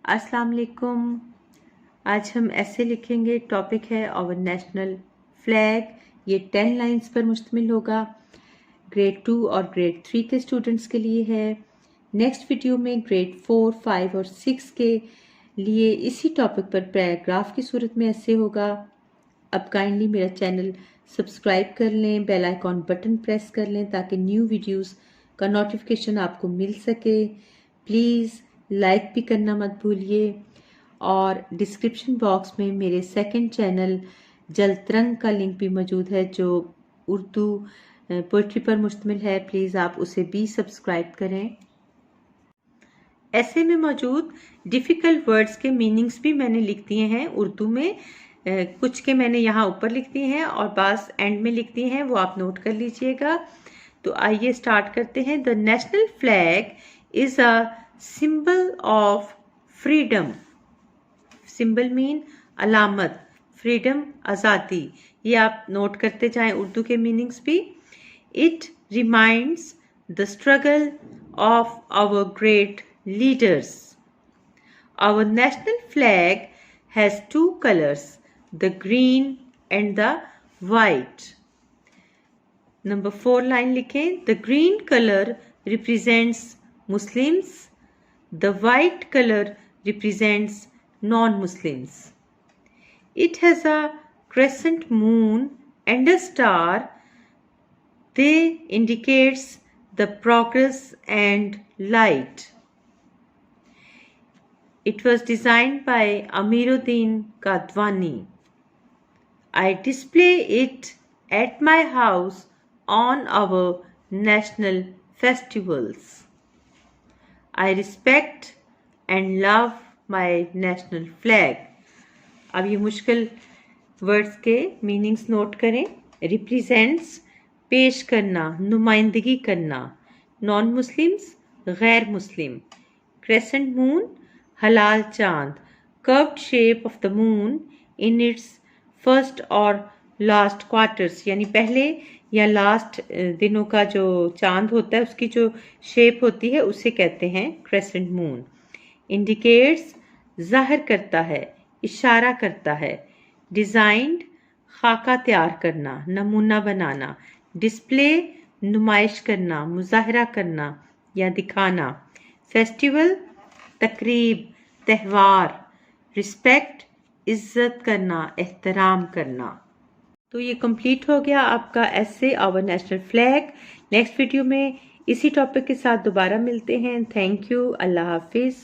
अस्सलाम वालेकुम। आज हम ऐसे लिखेंगे। टॉपिक है आवर नेशनल फ्लैग। ये 10 लाइंस पर मुश्तमिल होगा। ग्रेड 2 और ग्रेड 3 के स्टूडेंट्स के लिए है। नेक्स्ट वीडियो में ग्रेड 4, 5 और 6 के लिए इसी टॉपिक पर पैराग्राफ की सूरत में ऐसे होगा। अब काइंडली मेरा चैनल सब्सक्राइब कर लें, बेल आइकॉन बटन प्रेस कर लें ताकि न्यू वीडियोस का नोटिफिकेशन आपको मिल सके। प्लीज़ लाइक भी करना मत भूलिए और डिस्क्रिप्शन बॉक्स में मेरे सेकंड चैनल जलतरंग का लिंक भी मौजूद है जो उर्दू पोइट्री पर मुश्तमिल है। प्लीज़ आप उसे भी सब्सक्राइब करें। ऐसे में मौजूद डिफ़िकल्ट वर्ड्स के मीनिंग्स भी मैंने लिख दिए हैं उर्दू में। कुछ के मैंने यहाँ ऊपर लिख दिए हैं और बास एंड में लिख दिए हैं, वो आप नोट कर लीजिएगा। तो आइए स्टार्ट करते हैं। The national flag is a symbol of freedom. Symbol mean अलामत, फ्रीडम आज़ादी। ये आप नोट करते जाएं उर्दू के मीनिंग्स भी। It reminds the struggle of our great leaders. Our national flag has two colors, the green and the white. Number 4 line लिखें। The green color represents Muslims. The white color represents non-Muslims. It has a crescent moon and a star. They indicates the progress and light. It was designed by Amiruddin Kadwani. I display it at my house on our national festivals. I respect and love my national flag. अब ये मुश्किल words के meanings note करें। Represents पेश करना, नुमाइंदगी करना। Non Muslims गैर मुस्लिम। क्रेसेंट मून हलाल चांद। Curved shape of the moon in its first और लास्ट क्वार्टर्स, यानी पहले या लास्ट दिनों का जो चांद होता है उसकी जो शेप होती है उसे कहते हैं क्रेसेंट मून। इंडिकेट्स जाहिर करता है, इशारा करता है। डिज़ाइंड खाका तैयार करना, नमूना बनाना। डिस्प्ले नुमाइश करना, मुजाहरा करना या दिखाना। फेस्टिवल तकरीब, त्यौहार। रिस्पेक्ट इज्जत करना, एहतराम करना। तो ये कंप्लीट हो गया आपका ऐसे our national flag. Next video में इसी टॉपिक के साथ दोबारा मिलते हैं। Thank you. अल्लाह हाफिज़।